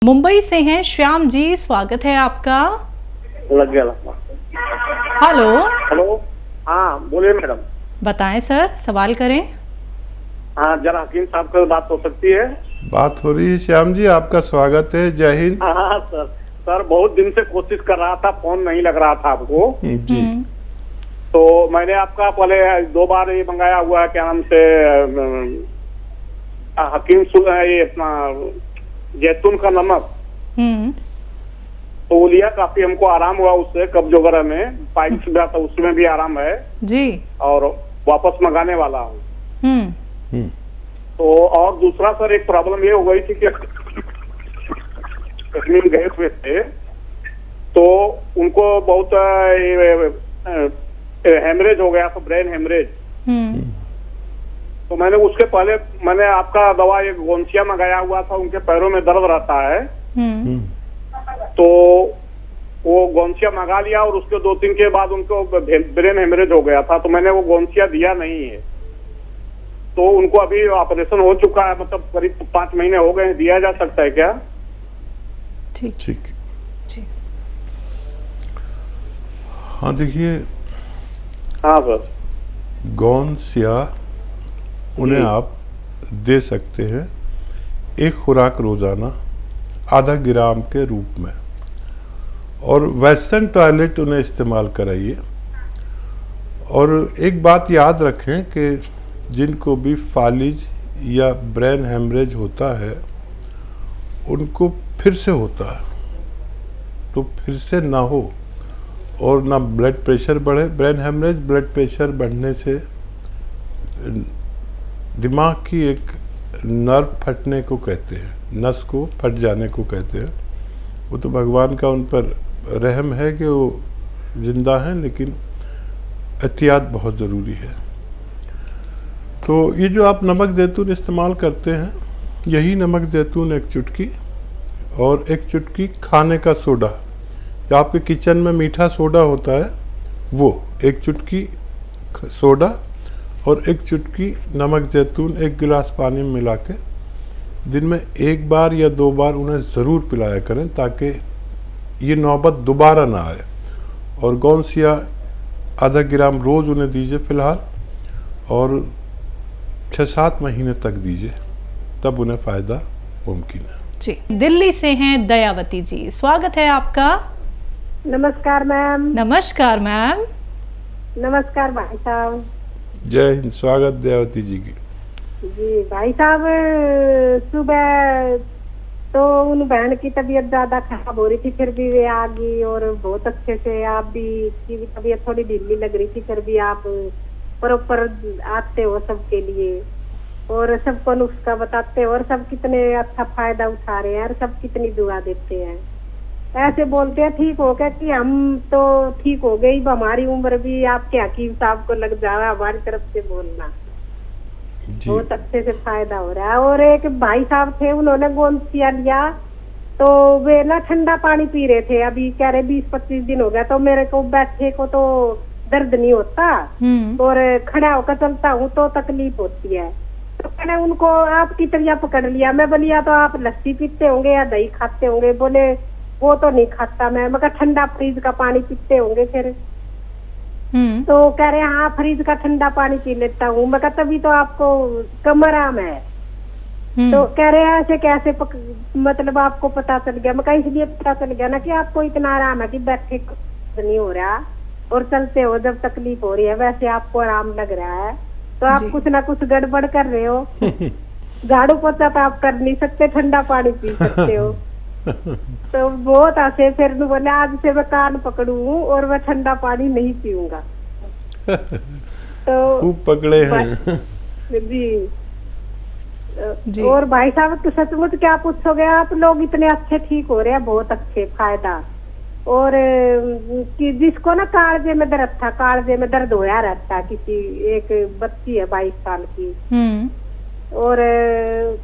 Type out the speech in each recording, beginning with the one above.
मुंबई से हैं श्याम जी, स्वागत है आपका। लग गया। हेलो। हेलो, हाँ बोलिए मैडम। बताएं सर, सवाल करें। हाँ, जरा हकीम साहब से बात हो सकती है? बात हो रही है श्याम जी, आपका स्वागत है। जय हिंद। हाँ सर, बहुत दिन से कोशिश कर रहा था, फोन नहीं लग रहा था आपको जी। तो मैंने आपका पहले 2 बार ये मंगाया हुआ है, क्या नाम से हकीम ये अपना जैतून का नमक। तो वो लिया, काफी हमको आराम हुआ उससे, कब्ज वगैरह में पाइल्स गया था उसमें भी आराम है जी। और वापस मंगाने वाला हूँ। तो और दूसरा सर, एक प्रॉब्लम ये हो गई थी कि कश्मीर गए हुए थे तो उनको बहुत हेमरेज हो गया, तो ब्रेन हेमरेज। तो मैंने उसके पहले मैंने आपका दवा एक गोंसिया मंगाया हुआ था, उनके पैरों में दर्द रहता है तो वो गोंसिया मंगा लिया और उसके 2-3 के बाद उनको ब्रेन हेमरेज हो गया था, तो मैंने वो गोंसिया दिया नहीं है। तो उनको अभी ऑपरेशन हो चुका है, मतलब करीब 5 महीने हो गए हैं, दिया जा सकता है क्या? ठीक ठीक। जी। हाँ देखिए, हाँ सर। गोंसिया उन्हें आप दे सकते हैं एक खुराक रोजाना आधा ग्राम के रूप में, और वेस्टर्न टॉयलेट उन्हें इस्तेमाल कराइए। और एक बात याद रखें कि जिनको भी फालिज या ब्रेन हेमरेज होता है उनको फिर से होता है, तो फिर से ना हो और ना ब्लड प्रेशर बढ़े। ब्रेन हेमरेज ब्लड प्रेशर बढ़ने से दिमाग की एक नर्व फटने को कहते हैं, नस को फट जाने को कहते हैं। वो तो भगवान का उन पर रहम है कि वो जिंदा हैं, लेकिन एहतियात बहुत ज़रूरी है। तो ये जो आप नमक ज़ैतून इस्तेमाल करते हैं, यही नमक ज़ैतून एक चुटकी और एक चुटकी खाने का सोडा, जो आपके किचन में मीठा सोडा होता है, वो एक चुटकी सोडा और एक चुटकी नमक ज़ैतून 1 गिलास पानी में मिला के दिन में 1 बार या 2 बार उन्हें ज़रूर पिलाया करें, ताकि ये नौबत दोबारा ना आए। और गोंसिया आधा ग्राम रोज़ उन्हें दीजिए फ़िलहाल, और 6-7 महीने तक दीजिए, तब उन्हें फ़ायदा मुमकिन है। जी। दिल्ली से हैं दयावती जी, स्वागत है आपका। नमस्कार मैम। नमस्कार मैम। नमस्कार भाई साहब। जय हिंद, स्वागत दयावती जी की। जी भाई साहब, सुबह तो उन बहन की तबीयत ज्यादा खराब हो रही थी, फिर भी वे आ गई और बहुत अच्छे से, आप भी की भी तबीयत थोड़ी ढीली लग रही थी, फिर भी आप प्रॉपर आते हो सबके लिए और सबको नुस्खा बताते हो और सब कितने अच्छा फायदा उठा रहे हैं और सब कितनी दुआ देते हैं। ऐसे बोलते हैं ठीक हो गया कि हम तो ठीक हो गई, हमारी उम्र भी आपके हकीम साहब को लग जाए, हमारी तरफ से बोलना। बहुत अच्छे से फायदा हो रहा है। और एक भाई साहब थे, उन्होंने गोंसिया लिया तो वे ना ठंडा पानी पी रहे थे, अभी कह रहे 20-25 दिन हो गया, तो मेरे को बैठे को तो दर्द नहीं होता और खड़ा होकर चलता हूँ तो तकलीफ होती है। तो मैंने उनको आपकी तरह पकड़ लिया। मैं बोलिया तो आप लस्सी पीते होंगे या दही खाते होंगे? बोले वो तो नहीं खाता मैं कहा ठंडा फ्रिज का पानी पीते होंगे फिर। तो कह रहे हाँ फ्रिज का ठंडा पानी पी लेता हूँ। मैं कहा तभी तो आपको कम आराम है। तो कह रहे हैं ऐसे कैसे मतलब आपको पता चल गया? मैं कहा इसलिए पता चल गया ना कि आपको इतना आराम है कि बैठे नहीं हो रहा और चलते हो जब तकलीफ हो रही है वैसे आपको आराम लग रहा है, तो आप कुछ ना कुछ गड़बड़ कर रहे हो। झाड़ू पोछा तो आप कर नहीं सकते, ठंडा पानी पी सकते हो। तो बहुत हंसे, फिर बोले आज से मैं कान पकड़ू और मैं ठंडा पानी नहीं पीऊंगा। तो खूब पकड़े हैं जी। और भाई साहब तो सचमुच क्या पूछोगे, आप लोग इतने अच्छे ठीक हो रहे हैं, बहुत अच्छे फायदा। और कि जिसको ना कालजे में दर्द था, कालजे में दर्द होया रहता, किसी एक बच्ची है 22 साल की और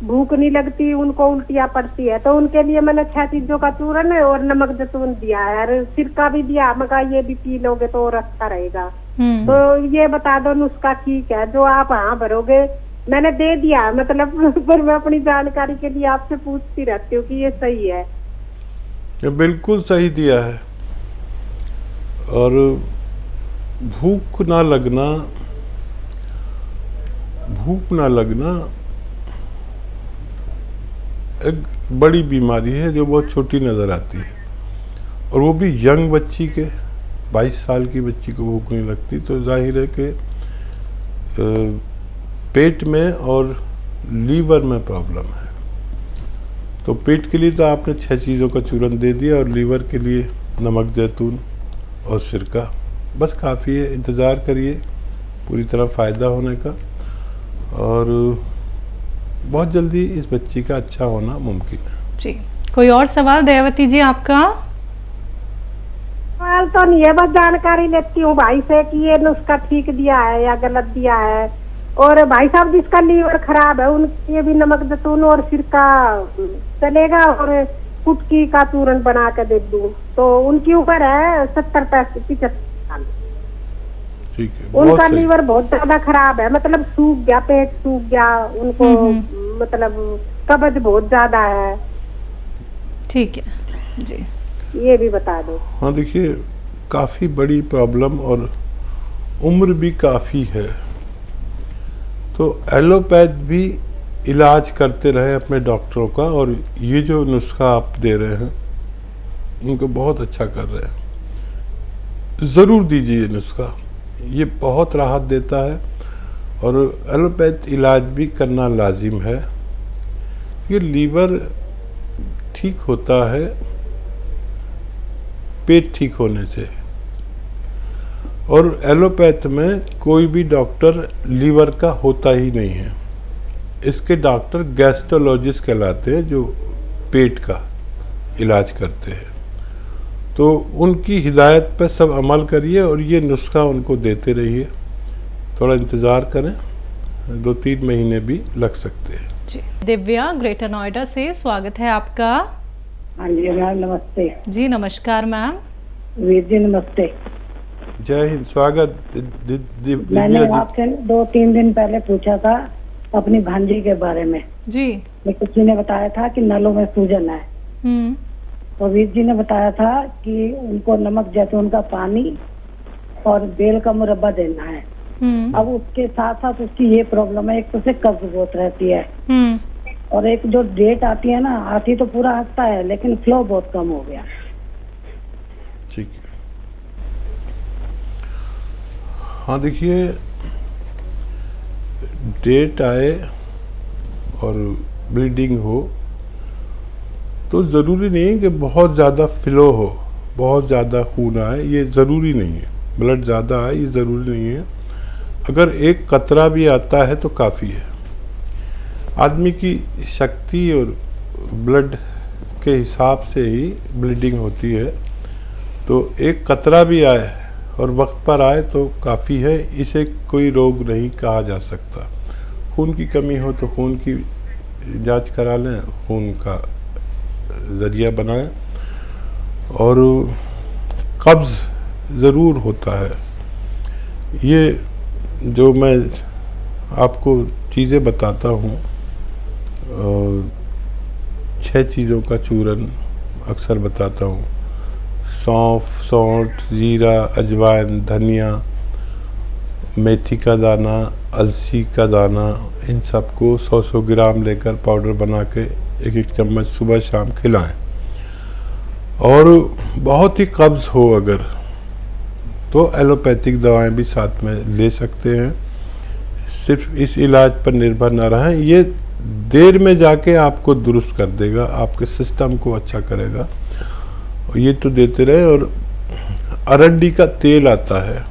भूख नहीं लगती, उनको उल्टियाँ पड़ती है, तो उनके लिए मैंने 6 चीजों का चूरन और नमक जैतून दिया है और सिरका भी दिया। मैं कहा ये भी पी लोगे तो और अच्छा रहेगा। तो ये बता दो नुस्खा ठीक है? जो आप हाँ भरोगे मैंने दे दिया है, मतलब पर मैं अपनी जानकारी के लिए आपसे पूछती रहती हूँ कि ये सही है। ये बिल्कुल सही दिया है। और भूख ना लगना एक बड़ी बीमारी है जो बहुत छोटी नज़र आती है, और वो भी यंग बच्ची के 22 साल की बच्ची को भूख नहीं लगती, तो जाहिर है कि पेट में और लीवर में प्रॉब्लम है। तो पेट के लिए तो आपने 6 चीज़ों का चूरन दे दिया, और लीवर के लिए नमक जैतून और सिरका बस काफ़ी है। इंतज़ार करिए पूरी तरह फ़ायदा होने का, और बहुत जल्दी इस बच्ची का अच्छा होना मुमकिन है। जी, कोई और सवाल दयावती जी आपका? सवाल तो नहीं है, बस जानकारी लेती हूँ भाई से कि ये नुस्खा ठीक दिया है या गलत दिया है। और भाई साहब जिसका लीवर खराब है उनके लिए भी नमक जैतून और सिरका चलेगा, और कुटकी का चूरन बना के दे दूँ? तो उनकी उम्र है 70-75 साल। ठीक है, उनका लीवर बहुत ज्यादा खराब है, मतलब सूख गया, पेट सूख गया उनको, मतलब कब्ज बहुत ज्यादा है। ठीक है जी, ये भी बता दो। हाँ देखिए, काफ़ी बड़ी प्रॉब्लम और उम्र भी काफ़ी है, तो एलोपैथ भी इलाज करते रहे अपने डॉक्टरों का, और ये जो नुस्खा आप दे रहे हैं उनको बहुत अच्छा कर रहे हैं। ज़रूर दीजिए ये नुस्खा, ये बहुत राहत देता है, और एलोपैथ इलाज भी करना लाजिम है। ये लीवर ठीक होता है पेट ठीक होने से, और एलोपैथ में कोई भी डॉक्टर लीवर का होता ही नहीं है। इसके डॉक्टर गैस्ट्रोलॉजिस्ट कहलाते हैं, जो पेट का इलाज करते हैं। तो उनकी हिदायत पर सब अमल करिए, और ये नुस्खा उनको देते रहिए। थोड़ा इंतज़ार करें, 2-3 महीने भी लग सकते हैं। जी, दिव्या ग्रेटर नोएडा से स्वागत है आपका। हाँ जी मैम, नमस्ते। जी नमस्कार मैम। वीर जी नमस्ते। जय हिंद, स्वागत। मैंने आपसे 2-3 दिन पहले पूछा था अपनी भांजी के बारे में जी। किसी ने बताया था कि नलों में सूजन है। तो वीर जी ने बताया था कि उनको नमक जैतून का पानी और बेल का मुरब्बा देना है। अब उसके साथ साथ उसकी ये प्रॉब्लम है, एक तो से कब्ज बहुत रहती है, और एक जो डेट आती है ना, आती तो पूरा हफ्ता है लेकिन फ्लो बहुत कम हो गया। ठीक है, हाँ देखिए, डेट आए और ब्लीडिंग हो तो ज़रूरी नहीं है कि बहुत ज़्यादा फ्लो हो, बहुत ज़्यादा खून आए, ये ज़रूरी नहीं है। ब्लड ज़्यादा आए ये ज़रूरी नहीं है। अगर एक कतरा भी आता है तो काफ़ी है। आदमी की शक्ति और ब्लड के हिसाब से ही ब्लीडिंग होती है, तो एक कतरा भी आए और वक्त पर आए तो काफ़ी है। इसे कोई रोग नहीं कहा जा सकता। खून की कमी हो तो खून की जांच करा लें, खून का ज़रिया बनाएं, और कब्ज़ ज़रूर होता है। ये जो मैं आपको चीज़ें बताता हूँ, 6 चीज़ों का चूरन अक्सर बताता हूँ। सौंफ, सौंठ, जीरा, अजवाइन, धनिया, मेथी का दाना, अलसी का दाना, इन सबको 100-100 ग्राम लेकर पाउडर बना के 1-1 चम्मच सुबह शाम खिलाएं। और बहुत ही कब्ज़ हो अगर, तो एलोपैथिक दवाएं भी साथ में ले सकते हैं। सिर्फ इस इलाज पर निर्भर न रहें, ये देर में जाके आपको दुरुस्त कर देगा, आपके सिस्टम को अच्छा करेगा। और ये तो देते रहे। और अरंडी का तेल आता है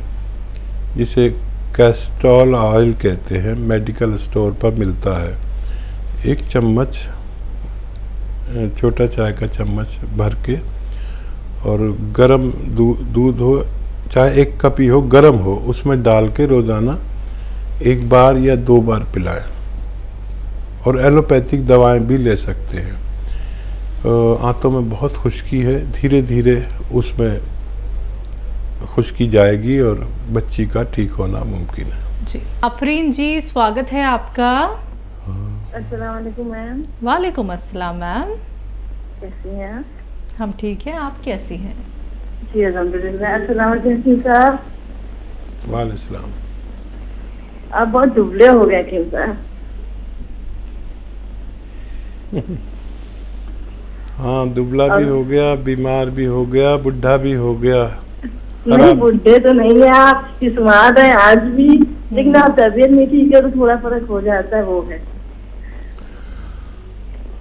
जिसे कैस्ट्रॉल ऑयल कहते हैं, मेडिकल स्टोर पर मिलता है। 1 चम्मच, छोटा चाय का चम्मच भर के, और गरम दूध हो, चाहे 1 कप ही हो, गरम हो, उसमें डाल के रोज़ाना 1 बार या 2 बार पिलाएं। और एलोपैथिक दवाएं भी ले सकते हैं। आंतों में बहुत खुश्की है, धीरे धीरे उसमें खुश्की जाएगी और बच्ची का ठीक होना मुमकिन है। जी आफरीन जी, स्वागत है आपका। अस्सलाम वालेकुम मैम। वालेकुम अस्सलाम मैम, कैसी हैं आप? हम ठीक हैं, आप कैसी हैं? जी अल्हम्दुलिल्लाह। अस्सलाम वालेकुम साहब। वालेकुम सलाम। आप बहुत दुबले हो गए थे साहब। हाँ, दुबला भी हो गया, बीमार भी हो गया, बुढ़ा भी हो गया। नहीं, बुढ़े तो नहीं है आप, किस्मत है आज भी, लेकिन आप तबीयत नहीं ठीक है तो थोड़ा फर्क हो जाता है, वो है।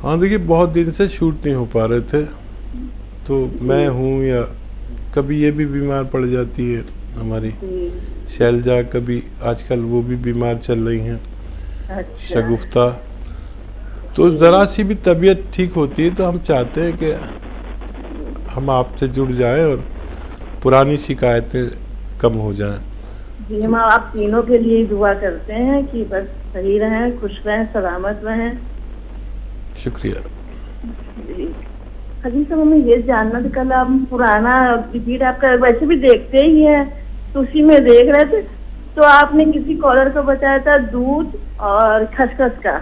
हाँ देखिए, बहुत दिन से शूट नहीं हो पा रहे थे, तो मैं हूँ या कभी ये भी बीमार पड़ जाती है हमारी शैलजा, कभी आजकल वो भी बीमार चल रही हैं। अच्छा। शगुफ्ता। तो ज़रा सी भी तबीयत ठीक होती है तो हम चाहते हैं कि हम आपसे जुड़ जाएं और पुरानी शिकायतें कम हो जाएं। जी हम आप तीनों के लिए दुआ करते हैं कि बस सही रहें, खुश रहें, सलामत रहें। शुक्रिया। जी हजी साहब, हमें ये जानना था, कल आप पुराना रिपीट आपका वैसे भी देखते ही हैं, तो उसी में देख रहे थे, तो आपने किसी कॉलर को बताया था दूध और खसखस का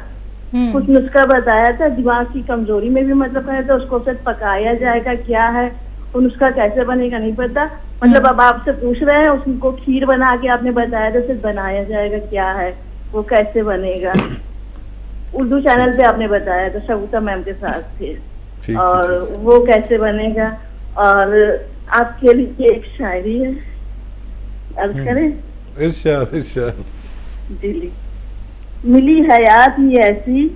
कुछ नुस्खा बताया था, दिमाग की कमजोरी में भी मतलब कहते था उसको शायद पकाया जाएगा, क्या है वो नुस्खा, कैसे बनेगा नहीं पता, मतलब अब आपसे पूछ रहे हैं। उसको खीर बना के आपने बताया था सिर्फ बनाया जाएगा, क्या है वो, कैसे बनेगा? उर्दू चैनल पे आपने बताया था, शगुफ्ता मैम के साथ थे, और वो कैसे बनेगा? और आपके लिए एक शायरी है, अर्ज करें? इरशाद इरशाद। जी। मिली हयात ही ऐसी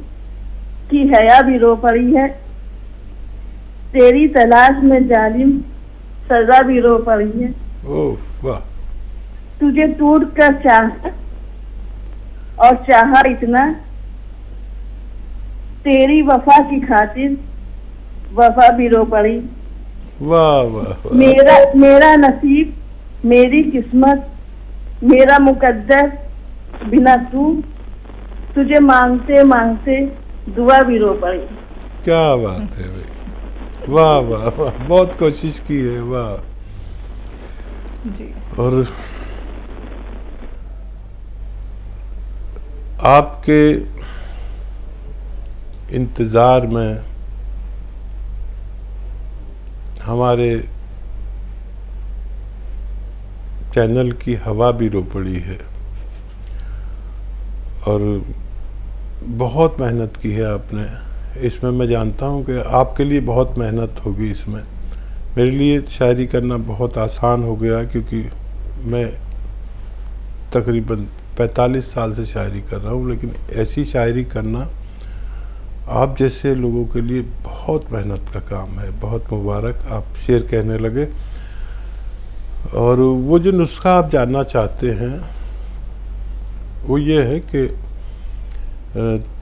कि हया भी रो पड़ी है, तेरी तलाश में जालिम सजा भी रो पड़ी है। ओह वाह। तुझे टूट कर चाहा और चाहा इतना, तेरी वफा की खातिर वफा भी रो पड़ी। वाह वाह। मेरा नसीब, मेरी किस्मत, मेरा मुकद्दर, बिना तुझे मांगते मांगते दुआ भी रो पड़ी। क्या बात है भाई, वाह वाह वाह, बहुत कोशिश की है, वाह जी। और आपके इंतज़ार में हमारे चैनल की हवा भी रो पड़ी है, और बहुत मेहनत की है आपने इसमें। मैं जानता हूँ कि आपके लिए बहुत मेहनत होगी इसमें। मेरे लिए शायरी करना बहुत आसान हो गया, क्योंकि मैं तकरीबन 45 साल से शायरी कर रहा हूँ, लेकिन ऐसी शायरी करना आप जैसे लोगों के लिए बहुत मेहनत का काम है। बहुत मुबारक, आप शेर कहने लगे। और वो जो नुस्खा आप जानना चाहते हैं वो ये है कि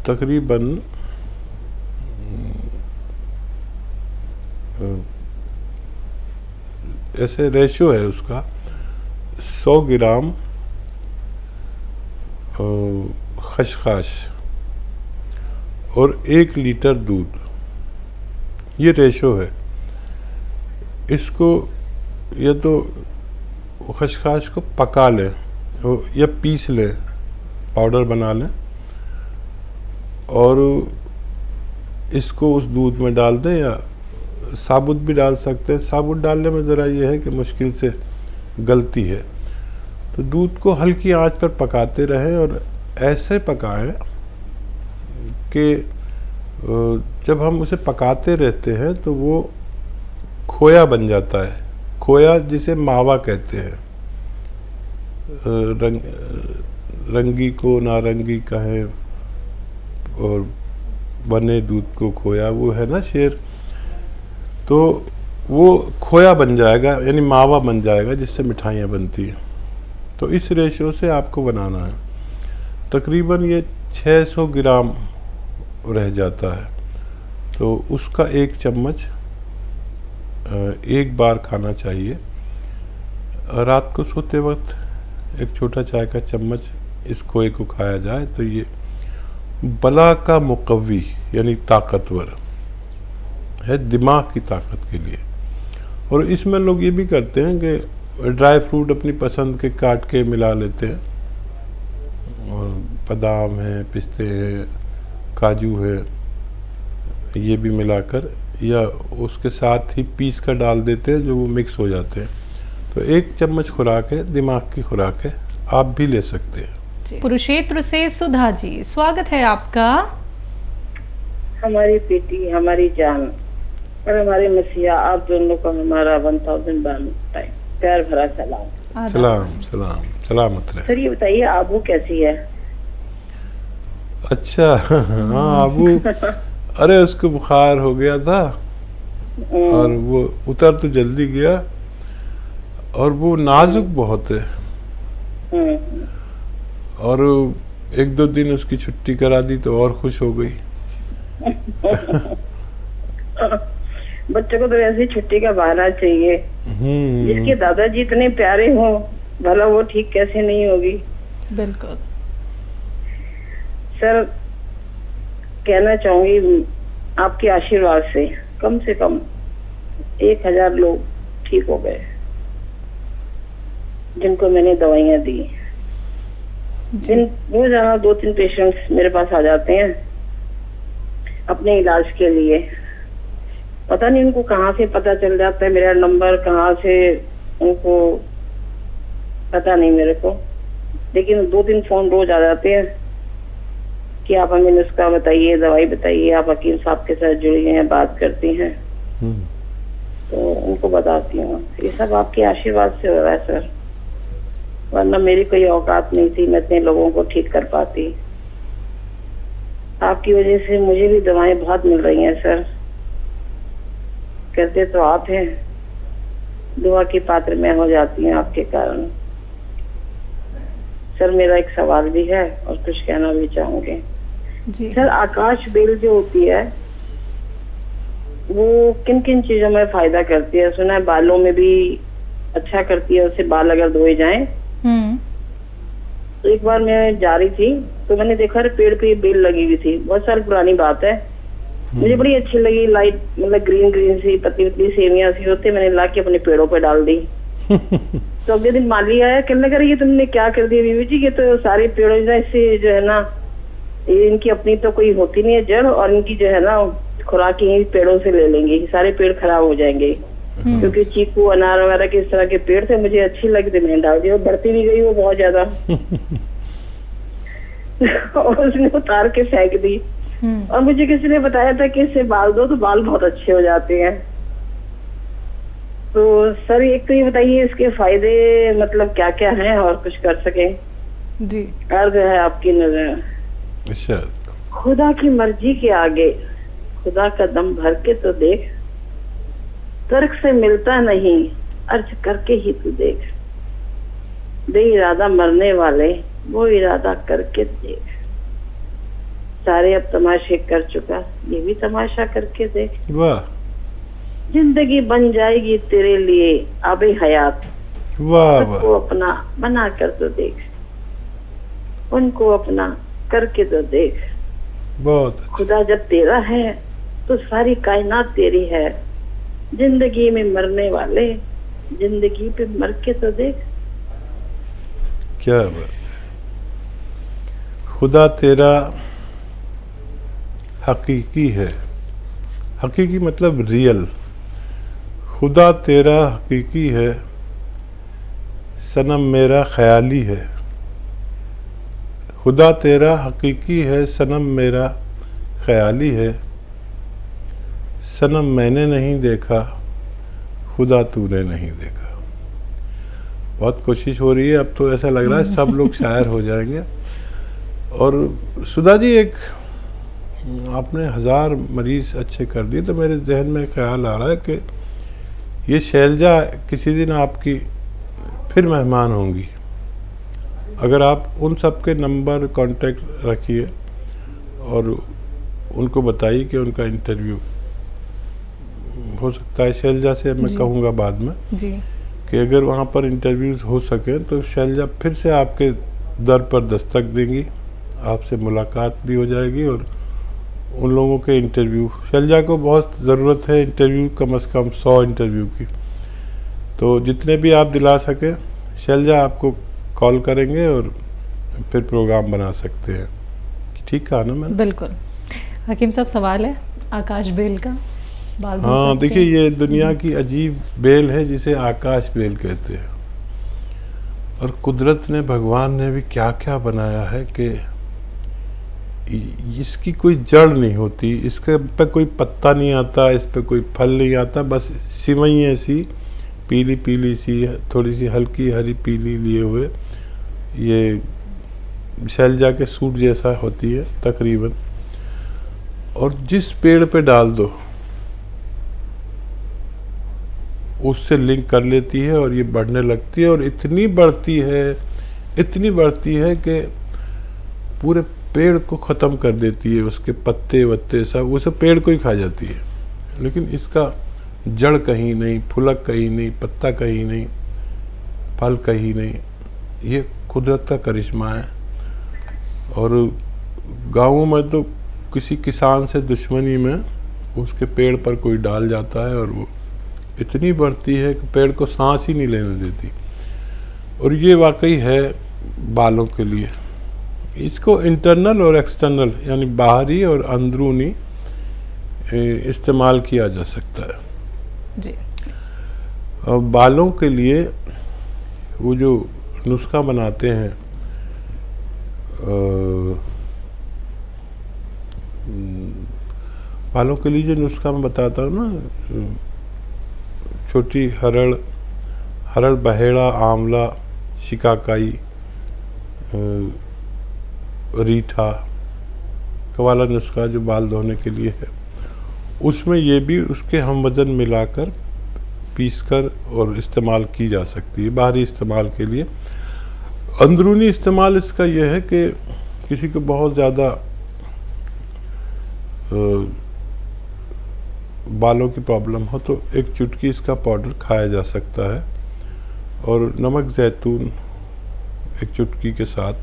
तकरीबन ऐसे रेशो है उसका, 100 ग्राम खसखस और 1 लीटर दूध, ये रेशो है। इसको या तो खसखस को पका लें या पीस लें, पाउडर बना लें, और इसको उस दूध में डाल दें, या साबुत भी डाल सकते हैं। साबुत डालने में ज़रा ये है कि मुश्किल से गलती है। तो दूध को हल्की आंच पर पकाते रहें, और ऐसे पकाएं कि जब हम उसे पकाते रहते हैं तो वो खोया बन जाता है। खोया जिसे मावा कहते हैं, रंगी को नारंगी कहें और बने दूध को खोया, वो है ना शेर। तो वो खोया बन जाएगा, यानी मावा बन जाएगा जिससे मिठाइयाँ बनती हैं। तो इस रेशो से आपको बनाना है। तकरीबन ये 600 ग्राम रह जाता है, तो उसका 1 चम्मच एक बार खाना चाहिए। रात को सोते वक्त 1 छोटा चाय का चम्मच इस खोए को खाया जाए तो ये बला का मुकव्वी यानी ताकतवर है, दिमाग की ताकत के लिए। और इसमें लोग ये भी करते हैं कि ड्राई फ्रूट अपनी पसंद के काट के मिला लेते हैं, बादाम है, पिस्ते हैं, काजू है, ये भी मिलाकर या उसके साथ ही पीस कर डाल देते हैं जो वो मिक्स हो जाते हैं। तो 1 चम्मच खुराक है, दिमाग की खुराक है, आप भी ले सकते हैं। कुरुक्षेत्र से सुधा जी, स्वागत है आपका। हमारी बेटी, हमारी जान और हमारे मसीहा, आप दोनों को हमारा 1000 टाइम प्यार भरा सलाम। सलाम सलाम, सलामत रहे। सर ये बताइए आबू कैसी है? अच्छा हाँ, आबू अरे उसको बुखार हो गया था और वो उतर तो जल्दी गया और वो नाजुक बहुत है और 1-2 दिन उसकी छुट्टी करा दी तो और खुश हो गई। बच्चों को तो वैसे ही छुट्टी का बहाना चाहिए। जिसके दादाजी इतने प्यारे हों, भला वो ठीक कैसे नहीं होगी। बिल्कुल सर, कहना चाहूंगी आपके आशीर्वाद से कम 1000 लोग ठीक हो गए जिनको मैंने दवाइयां दी। रोजाना 2-3 पेशेंट्स मेरे पास आ जाते हैं अपने इलाज के लिए। पता नहीं उनको कहाँ से पता चल जाता है मेरा नंबर, कहाँ से उनको पता नहीं मेरे को, लेकिन 2-3 फोन रोज आ जाते हैं कि आप हमें नुस्खा बताइए, दवाई बताइए। आप हकीम साहब के साथ जुड़ी हैं, बात करती हैं, तो उनको बताती हूँ। ये सब आपके आशीर्वाद से हो रहा है सर, वरना मेरी कोई औकात नहीं थी, मैं इतने लोगों को ठीक कर पाती। आपकी वजह से मुझे भी दवाएं बहुत मिल रही हैं सर। कहते तो आप हैं, दुआ की पात्र मैं हो जाती हूँ आपके कारण। सर मेरा एक सवाल भी है और कुछ कहना भी चाहूंगे जी। सर, आकाश बेल जो होती है वो किन किन चीजों में फायदा करती है? सुना है बालों में भी अच्छा करती है, उससे बाल अगर धोए जाएं। तो एक बार मैं जा रही थी तो मैंने देखा पेड़ पे बेल लगी हुई थी, बहुत साल पुरानी बात है। मुझे बड़ी अच्छी लगी, लाइट मतलब ग्रीन सी पतली पतली सेवियां सी होते, मैंने ला के अपने पेड़ों पे डाल दी। तो अगले दिन माली आया, कहने लगा ये तुमने क्या कर दिया बीवी जी, ये तो सारे पेड़ों इससे जो है ना, ये इनकी अपनी तो कोई होती नहीं है जड़, और इनकी जो है ना खुराक यही पेड़ों से ले लेंगे, सारे पेड़ खराब हो जाएंगे। क्योंकि चीकू अनार वगैरह के इस तरह के पेड़ थे, मुझे अच्छी लगी थी, मैंने डाल दिया। बढ़ती भी गई वो बहुत ज्यादा और उसने उतार के फेंक दी। और मुझे किसी ने बताया था कि इससे बाल दो तो बाल बहुत अच्छे हो जाते हैं। तो सर एक तो ये बताइए इसके फायदे मतलब क्या क्या हैं और कुछ कर सके जी। अर्ज है आपकी नजर। अच्छा, खुदा की मर्जी के आगे खुदा का दम भर के तो देख, तर्क से मिलता नहीं अर्ज करके ही तू देख, बे इरादा मरने वाले वो इरादा करके देख, सारे अब तमाशे कर चुका ये भी तमाशा करके देख। वाह, जिंदगी बन जाएगी तेरे लिए आबे हयात, वाह सबको अपना बना कर तो देख, उनको अपना करके तो देख। बहुत अच्छा। खुदा जब तेरा है तो सारी कायनात तेरी है, जिंदगी में मरने वाले जिंदगी पे मर के तो देख। क्या बात है। खुदा तेरा हकीकी है, हकीकी मतलब रियल। खुदा तेरा हकीकी है, सनम मेरा ख्याली है। खुदा तेरा हकीकी है, सनम मेरा ख्याली है। सनम मैंने नहीं देखा, खुदा तूने नहीं देखा। बहुत कोशिश हो रही है, अब तो ऐसा लग रहा है सब लोग शायर हो जाएंगे। और सुधा जी, एक आपने 1000 मरीज अच्छे कर दिए, तो मेरे जहन में ख्याल आ रहा है कि ये शैलजा किसी दिन आपकी फिर मेहमान होंगी। अगर आप उन सब के नंबर कांटेक्ट रखिए और उनको बताइए कि उनका इंटरव्यू हो सकता है शैलजा से, मैं कहूँगा बाद में जी कि अगर वहाँ पर इंटरव्यूज हो सके तो शैलजा फिर से आपके दर पर दस्तक देंगी, आपसे मुलाकात भी हो जाएगी और उन लोगों के इंटरव्यू, शैलजा को बहुत ज़रूरत है इंटरव्यू, कम से कम 100 इंटरव्यू की। तो जितने भी आप दिला सकें, शैलजा आपको कॉल करेंगे और फिर प्रोग्राम बना सकते हैं। ठीक कहा ना मैंने? बिल्कुल। हकीम साहब, सवाल है आकाश बेल का, बाल धो हाँ, सकते देखिए हैं? ये दुनिया की अजीब बेल है जिसे आकाश बेल कहते हैं। और कुदरत ने, भगवान ने भी क्या क्या बनाया है कि इसकी कोई जड़ नहीं होती, इसके पे कोई पत्ता नहीं आता, इस पे कोई फल नहीं आता, बस सिवैयाँ सी पीली पीली सी, थोड़ी सी हल्की हरी पीली लिए हुए, ये शैलजा के सूट जैसा होती है तकरीबन। और जिस पेड़ पे डाल दो उससे लिंक कर लेती है और ये बढ़ने लगती है, और इतनी बढ़ती है कि पूरे पेड़ को ख़त्म कर देती है, उसके पत्ते वत्ते सब, उसे पेड़ को ही खा जाती है। लेकिन इसका जड़ कहीं नहीं, फुलक कहीं नहीं, पत्ता कहीं नहीं, फल कहीं नहीं। ये कुदरत का करिश्मा है। और गाँवों में तो किसी किसान से दुश्मनी में उसके पेड़ पर कोई डाल जाता है और वो इतनी बढ़ती है कि पेड़ को सांस ही नहीं लेने देती। और ये वाकई है बालों के लिए। इसको इंटरनल और एक्सटर्नल यानी बाहरी और अंदरूनी इस्तेमाल किया जा सकता है जी। और बालों के लिए वो जो नुस्खा बनाते हैं, बालों के लिए जो नुस्खा मैं बताता हूँ ना, छोटी हरड़, बहेड़ा, आंवला, शिकाकाई, रीठा का वाला नुस्खा जो बाल धोने के लिए है, उसमें ये भी उसके हम वज़न मिलाकर पीसकर और इस्तेमाल की जा सकती है बाहरी इस्तेमाल के लिए। अंदरूनी इस्तेमाल इसका यह है कि किसी को बहुत ज़्यादा बालों की प्रॉब्लम हो तो एक चुटकी इसका पाउडर खाया जा सकता है, और नमक जैतून एक चुटकी के साथ,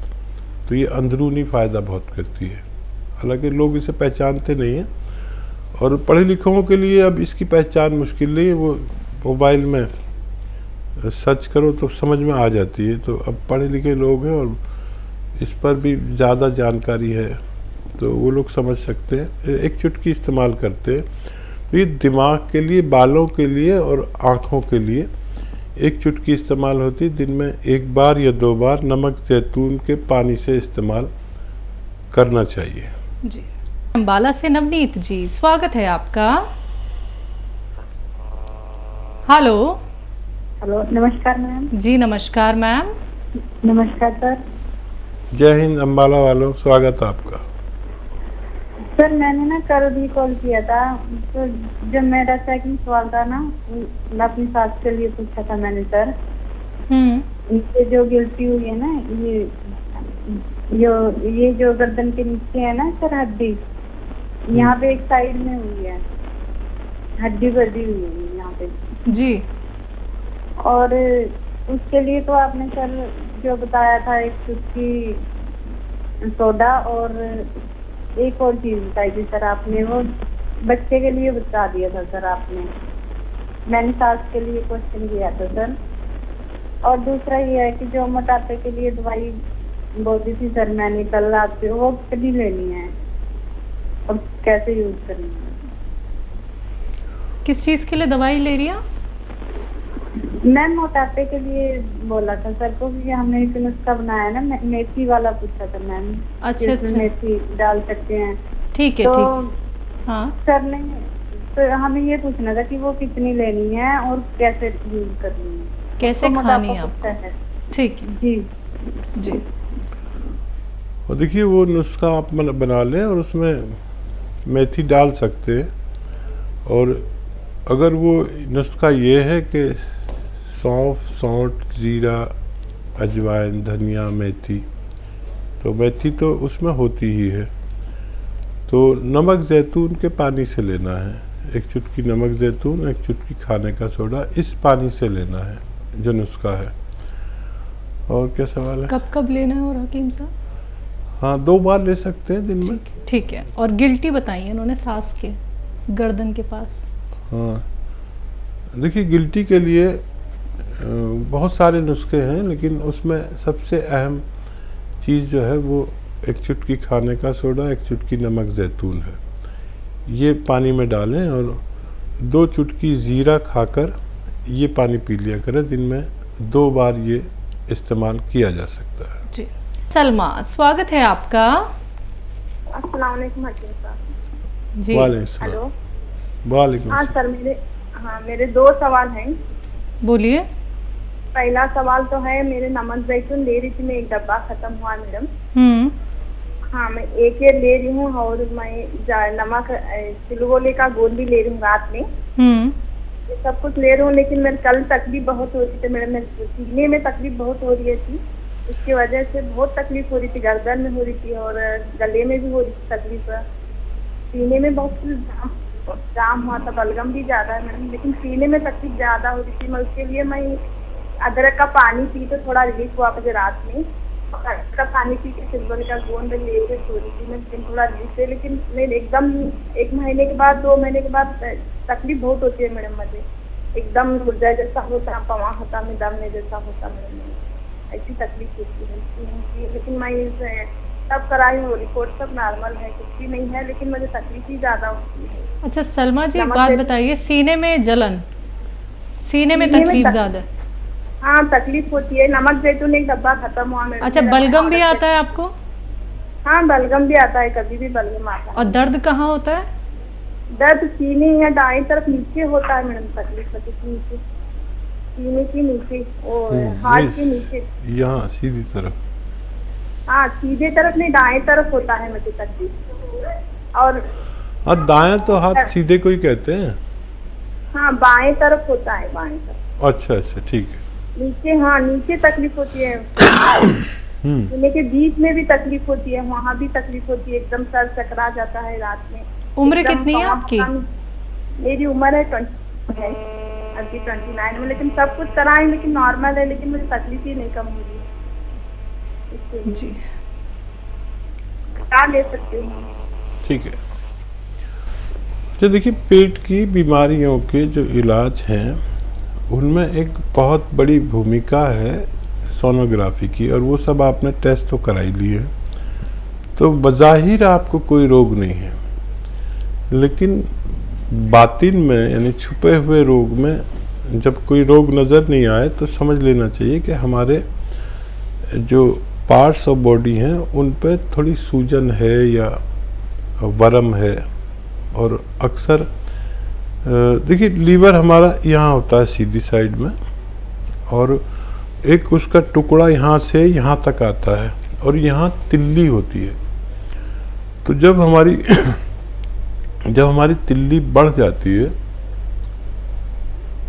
तो ये अंदरूनी फ़ायदा बहुत करती है। हालांकि लोग इसे पहचानते नहीं हैं, और पढ़े लिखों के लिए अब इसकी पहचान मुश्किल नहीं है, वो मोबाइल में सर्च करो तो समझ में आ जाती है। तो अब पढ़े लिखे लोग हैं और इस पर भी ज़्यादा जानकारी है, तो वो लोग समझ सकते हैं। एक चुटकी इस्तेमाल करते हैं, तो ये दिमाग के लिए, बालों के लिए और आँखों के लिए एक चुटकी इस्तेमाल होती है। दिन में 1 बार या 2 बार नमक जैतून के पानी से इस्तेमाल करना चाहिए जी। अम्बाला से नवनीत जी, स्वागत है आपका। हेलो। हेलो, नमस्कार मैम। जी नमस्कार मैम। नमस्कार सर। जय हिंद अम्बाला वालों, स्वागत है आपका। सर मैंने ना कल भी कॉल किया था, तो जब मेरा सेकंड सवाल था ना, मैं अपनी सास के लिए पूछा था मैंने सर। ये जो गिल्टी हुई है ना, ये जो गर्दन के नीचे है ना सर हड्डी, यहाँ पे एक साइड में हुई है, हड्डी बढ़ी हुई है यहाँ पे जी। और उसके लिए तो आपने सर जो बताया था, एक चुटकी सोडा और एक और चीज बताई थी सर आपने, वो बच्चे के लिए बता दिया था सर आपने। मैंने सास के लिए क्वेश्चन किया था सर। और दूसरा ये है कि जो मोटापे के लिए दवाई बोली थी सर मैंने कल आपसे, वो कभी लेनी है और कैसे यूज करनी है? किस चीज़ के लिए दवाई ले रही हैं? मैम मोटापे के लिए बोला था सर को, कि हमने एक नुस्खा बनाया ना, मेथी वाला पूछा था मैम। अच्छा अच्छा, मेथी डाल सकते हैं? ठीक है तो ठीक है। हाँ सर ने तो हमें ये पूछना था कि वो कितनी लेनी है और कैसे यूज करनी है, कैसे तो खानी है मोटापा आपको? है। ठीक है जी जी। और देखिए वो नुस्खा आप बना लें और उसमें मेथी डाल सकते हैं। और अगर वो नुस्खा ये है कि सौंफ, सौंठ, जीरा, अजवाइन, धनिया, मेथी, तो मेथी तो उसमें होती ही है, तो नमक जैतून के पानी से लेना है। एक चुटकी नमक जैतून, एक चुटकी खाने का सोडा, इस पानी से लेना है जो नुस्खा है। और क्या सवाल है? कब कब लेना है और हकीम साहब? हाँ, 2 बार ले सकते हैं दिन में। ठीक है। और गिल्टी बताइए उन्होंने सास के गर्दन के पास। हाँ, देखिए गिल्टी के लिए बहुत सारे नुस्खे हैं, लेकिन उसमें सबसे अहम चीज़ जो है वो एक चुटकी खाने का सोडा, एक चुटकी नमक ज़ैतून है। ये पानी में डालें और 2 चुटकी ज़ीरा खाकर ये पानी पी लिया करें। दिन में 2 बार ये इस्तेमाल किया जा सकता है। जी। सलमा, स्वागत है आपका। अस्सलाम वालेकुम हकीम साहब। जी। वालेकुम हेलो। वालेकुम। हाँ सर, मेरे 2 सवाल हैं। बोलिए। पहला सवाल तो है, मेरे नमक जैतून ले रही थी मैं, 1 डब्बा खत्म हुआ मैडम। हाँ, मैं 1 ये ले रही हूँ और मैं नमक चिलगोले का गोंद भी ले रही हूँ रात में। ये सब कुछ ले रही हूँ, लेकिन मेरे कल तकलीफ बहुत हो रही थी मैडम, सीने में तकलीफ बहुत हो रही थी। इसकी वजह से बहुत तकलीफ हो रही थी, गर्दन में हो रही थी और गले में भी हो रही थी तकलीफ। सीने में बहुत जाम हुआ था, बलगम भी ज्यादा है मैडम, लेकिन सीने में तकलीफ ज्यादा हो रही थी। मैं उसके लिए मैं अदरक का पानी पी तो थोड़ा रिलीफ हुआ मुझे रात में। अदरक का पानी पी के चिलगोले का गोंद ले के सो रही थी मैं, लेकिन थोड़ा रिलीफ है। लेकिन मैं एकदम 1 महीने के बाद 2 महीने के बाद तकलीफ बहुत होती है मैडम, मुझे एकदम गुर्जा जैसा होता, पवा होता, में दम में जैसा होता मैडम, ऐसी तकलीफ होती है। लेकिन मैं सब कराई हूँ, रिपोर्ट सब नॉर्मल है, कुछ भी नहीं है, लेकिन मुझे तकलीफ ही ज्यादा होती है। अच्छा सलमा जी, एक बात बताइए, सीने में जलन, सीने में तकलीफ ज्यादा? हाँ, तकलीफ होती है। नमक जैतून 1 डब्बा खत्म हुआ मेरा। अच्छा, बलगम भी आता है आपको? हाँ, बलगम भी आता है, कभी भी बलगम आता है। और दर्द कहाँ होता है? दर्द सीने या दाएं तरफ नीचे होता है मैडम, तकलीफ होती है नीचे, सीने के नीचे और हाथ के नीचे, यहाँ सीधी तरफ। हाँ, सीधे तरफ नहीं, दाएं तरफ होता है मुझे तकलीफ। और हाँ, दाएं तो हाथ सीधे को ही कहते हैं। हाँ, बाएं तरफ होता है, बाएं तरफ। अच्छा अच्छा, ठीक है। नीचे, हाँ, नीचे तकलीफ होती है। सीने के बीच में भी तकलीफ होती है, वहाँ भी तकलीफ होती है, एकदम सर चकरा जाता है रात में। उम्र कितनी है आपकी? मेरी उम्र है 29 में, लेकिन सब कुछ कराएं, लेकिन नॉर्मल है, लेकिन मुझे तकलीफ ही नहीं कम हो रही जी। क्या ले सकती हूँ? ठीक है। तो देखिए, पेट की बीमारियों के जो इलाज हैं उनमें एक बहुत बड़ी भूमिका है सोनोग्राफी की, और वो सब आपने टेस्ट तो करा ही लिए, तो बज़ाहिर आपको कोई रोग नहीं है। लेकिन बातिन में, यानी छुपे हुए रोग में जब कोई रोग नज़र नहीं आए तो समझ लेना चाहिए कि हमारे जो पार्ट्स ऑफ बॉडी हैं उन पर थोड़ी सूजन है या वरम है। और अक्सर देखिए, लीवर हमारा यहाँ होता है सीधी साइड में, और एक उसका टुकड़ा यहाँ से यहाँ तक आता है, और यहाँ तिल्ली होती है। तो जब हमारी तिल्ली बढ़ जाती है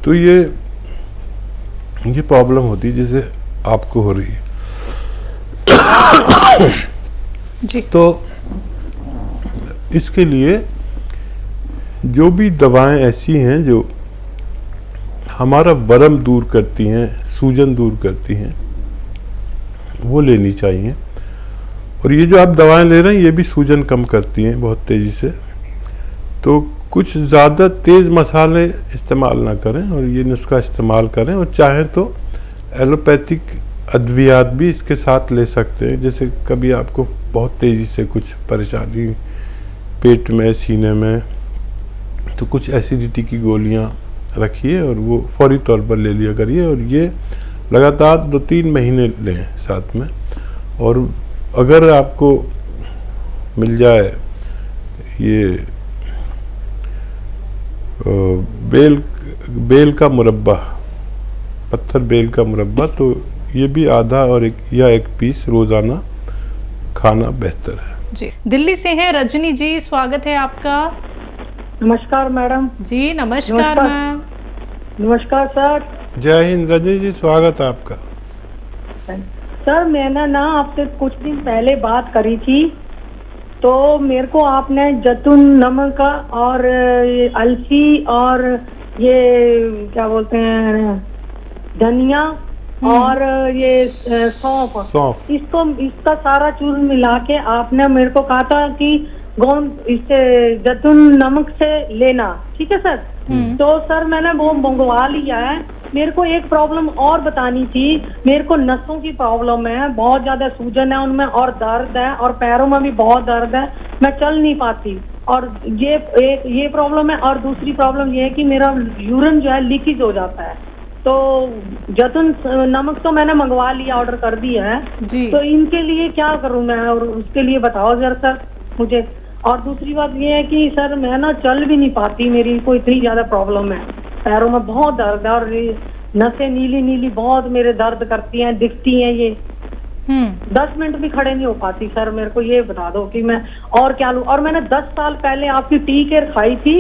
तो ये प्रॉब्लम होती है, जैसे आपको हो रही है जी। तो इसके लिए जो भी दवाएं ऐसी हैं जो हमारा वरम दूर करती हैं, सूजन दूर करती हैं, वो लेनी चाहिए। और ये जो आप दवाएं ले रहे हैं ये भी सूजन कम करती हैं बहुत तेज़ी से। तो कुछ ज़्यादा तेज़ मसाले इस्तेमाल ना करें और ये नुस्खा इस्तेमाल करें, और चाहें तो एलोपैथिक अद्वियात भी इसके साथ ले सकते हैं। जैसे कभी आपको बहुत तेज़ी से कुछ परेशानी पेट में, सीने में, तो कुछ एसिडिटी की गोलियां रखिए और वो फौरी तौर पर ले लिया करिए, और ये लगातार 2-3 महीने लें साथ में। और अगर आपको मिल जाए ये बेल का मुरब्बा, पत्थर बेल का मुरब्बा, तो ये भी आधा और एक पीस रोज़ाना खाना बेहतर है जी। दिल्ली से हैं रजनी जी, स्वागत है आपका। नमस्कार मैडम। जी नमस्कार मैम। नमस्कार सर। जय हिंद रजनी जी, स्वागत है आपका। सर, मैंने ना आपसे कुछ दिन पहले बात करी थी, तो मेरे को आपने जैतून नमक का और अलसी और ये क्या बोलते हैं धनिया और ये सौंफ, इसका सारा चूर्ण मिला के आपने मेरे को कहा था कि गोंद इससे जैतून नमक से लेना, ठीक है सर। तो सर मैंने वो मंगवा लिया है, मेरे को एक प्रॉब्लम और बतानी थी। मेरे को नसों की प्रॉब्लम है, बहुत ज्यादा सूजन है उनमें और दर्द है, और पैरों में भी बहुत दर्द है, मैं चल नहीं पाती। और ये प्रॉब्लम है। और दूसरी प्रॉब्लम ये है कि मेरा यूरिन जो है लीकेज हो जाता है। तो जैतून नमक तो मैंने मंगवा लिया, ऑर्डर कर दिया है जी। तो इनके लिए क्या करूं मैं, और उसके लिए बताओ जरा सर मुझे। और दूसरी बात ये है कि सर मैं ना चल भी नहीं पाती, मेरी को इतनी ज्यादा प्रॉब्लम है, पैरों में बहुत दर्द है, और ये नसें नीली नीली बहुत मेरे दर्द करती हैं, दिखती हैं ये। 10 मिनट भी खड़े नहीं हो पाती सर। मेरे को ये बता दो कि मैं और क्या लूं। और मैंने 10 साल पहले आपकी टी केयर खाई थी,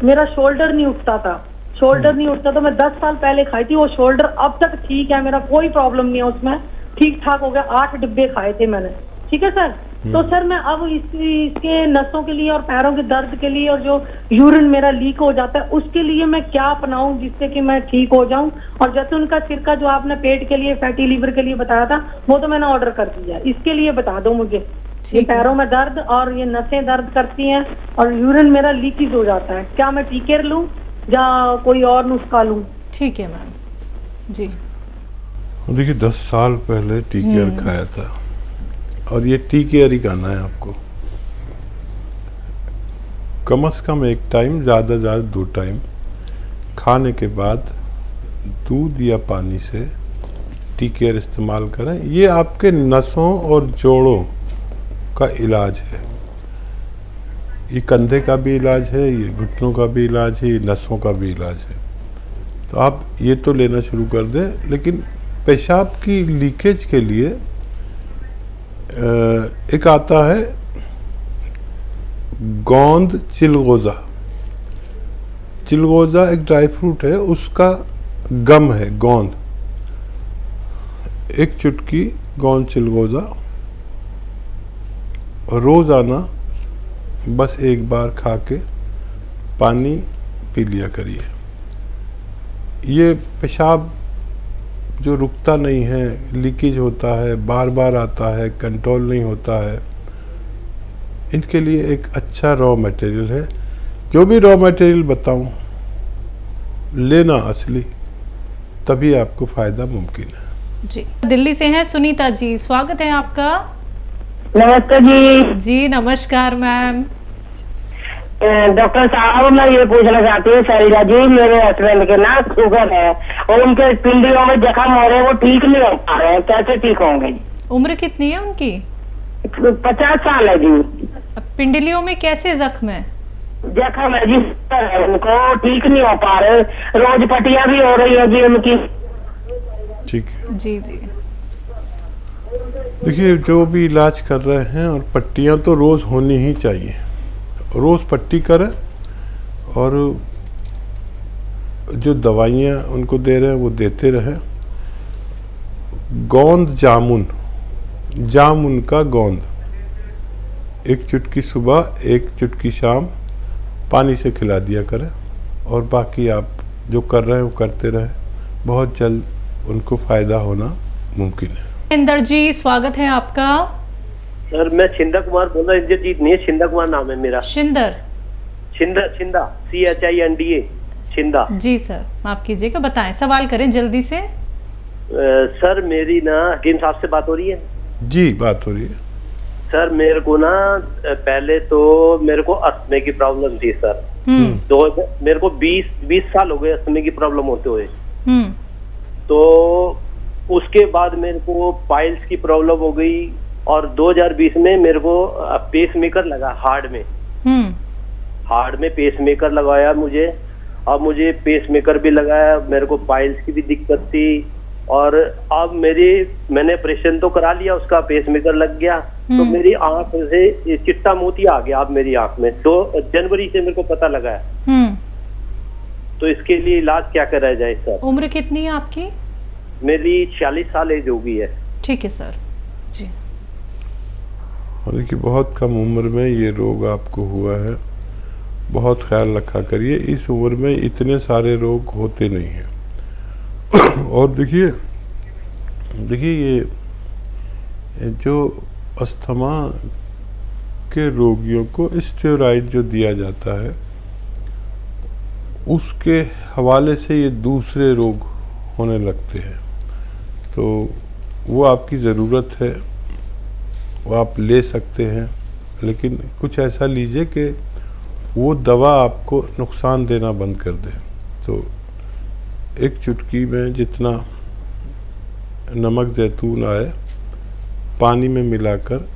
मेरा शोल्डर नहीं उठता था, शोल्डर नहीं उठता तो मैं 10 साल पहले खाई थी, वो शोल्डर अब तक ठीक है, मेरा कोई प्रॉब्लम नहीं है उसमें, ठीक ठाक हो गया। 8 डिब्बे खाए थे मैंने, ठीक है सर। तो सर मैं अब इसके नसों के लिए और पैरों के दर्द के लिए, और जो यूरिन मेरा लीक हो जाता है उसके लिए मैं क्या अपनाऊं जिससे कि मैं ठीक हो जाऊं। और जैसे उनका सिरका जो आपने पेट के लिए, फैटी लीवर के लिए बताया था, वो तो मैंने ऑर्डर कर दिया। इसके लिए बता दो मुझे, ये पैरों में दर्द और ये नसें दर्द करती हैं और यूरिन मेरा लीकेज हो जाता है, क्या मैं टी केयर लूं या कोई और नुस्खा लूं? ठीक है मैम जी। देखिए 10 साल पहले टी केयर खाया था, और ये टी केयर ही खाना है आपको, कम से कम 1 टाइम, ज़्यादा से ज़्यादा 2 टाइम खाने के बाद दूध या पानी से टी केयर इस्तेमाल करें। ये आपके नसों और जोड़ों का इलाज है, ये कंधे का भी इलाज है, ये घुटनों का भी इलाज है, ये नसों का भी इलाज है। तो आप ये तो लेना शुरू कर दें। लेकिन पेशाब की लीकेज के लिए एक आता है गोंद चिलगोज़ा। चिलगोज़ा एक ड्राई फ्रूट है, उसका गम है गोंद। 1 चुटकी गोंद चिलगोज़ा रोज़ाना बस 1 बार खा के पानी पी लिया करिए। ये पेशाब जो रुकता नहीं है, लीकेज होता है, बार बार आता है, कंट्रोल नहीं होता है, इनके लिए एक अच्छा रॉ मटेरियल है। जो भी रॉ मटेरियल बताऊं लेना असली, तभी आपको फ़ायदा मुमकिन है। जी दिल्ली से हैं सुनीता जी, स्वागत है आपका। नमस्ते जी। जी नमस्कार मैम। डॉक्टर साहब मैं ये पूछना चाहती हूँ शैलजा जी, मेरे हस्बैंड के ना शुगर है और उनके पिंडियों में जख्म हो रहे हैं, वो ठीक नहीं हो पा रहे हैं, कैसे ठीक होंगे? उम्र कितनी है उनकी? 50 साल है जी। पिंडलियों में कैसे जख्म है? जख्म है जी, उनको ठीक नहीं हो पा रहे, रोज पट्टियां भी हो रही है जी उनकी। ठीक है जी जी। देखिए जो भी इलाज कर रहे हैं, और पट्टियां तो रोज़ होनी ही चाहिए, रोज़ पट्टी करें, और जो दवाइयाँ उनको दे रहे हैं वो देते रहें। गोंद जामुन, जामुन का गोंद 1 चुटकी सुबह 1 चुटकी शाम पानी से खिला दिया करें, और बाकी आप जो कर रहे हैं वो करते रहें, बहुत जल्द उनको फ़ायदा होना मुमकिन है। इंदर जी स्वागत है आपका। सर मैं छिंदा कुमार बोल रहा हूँ, इंद्रजीत नहीं है, छिंदा कुमार नाम है मेरा। शिंदर? छिंदा CHINDA छिंदा। जी सर माफ कीजिएगा, बताएं, सवाल करें जल्दी से। सर मेरी ना हकीम साहब से बात हो रही है? जी बात हो रही है। सर मेरे को ना पहले तो मेरे को अस्थमे की प्रॉब्लम थी सर। मेरे को 20 साल हो गए अस्थमे की प्रॉब्लम होते हुए। तो उसके बाद मेरे को पाइल्स की प्रॉब्लम हो गई, और 2020 में मेरे को पेस मेकर लगा हार्ट में पेस मेकर लगाया मुझे। अब मुझे पेस मेकर भी लगाया, मेरे को पाइल्स की भी दिक्कत थी, और अब मैंने ऑपरेशन तो करा लिया, उसका पेस मेकर लग गया, तो मेरी आंख से चिट्टा मोती आ गया अब मेरी आंख में। 2 जनवरी से मेरे को पता लगा है। तो इसके लिए इलाज क्या करा जाए सर? उम्र कितनी है आपकी? मेरी 46 साल एज हो गई है। ठीक है सर जी। देखिए बहुत कम उम्र में ये रोग आपको हुआ है, बहुत ख्याल रखा करिए, इस उम्र में इतने सारे रोग होते नहीं हैं। और देखिए ये जो अस्थमा के रोगियों को स्टेरॉइड जो दिया जाता है, उसके हवाले से ये दूसरे रोग होने लगते हैं। तो वो आपकी ज़रूरत है, वो आप ले सकते हैं, लेकिन कुछ ऐसा लीजिए कि वो दवा आपको नुकसान देना बंद कर दे। तो एक चुटकी में जितना नमक ज़ैतून आए पानी में मिलाकर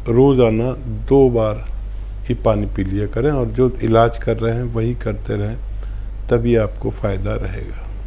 रोज़ाना 2 बार ये पानी पी लिया करें, और जो इलाज कर रहे हैं वही करते रहें, तभी आपको फ़ायदा रहेगा।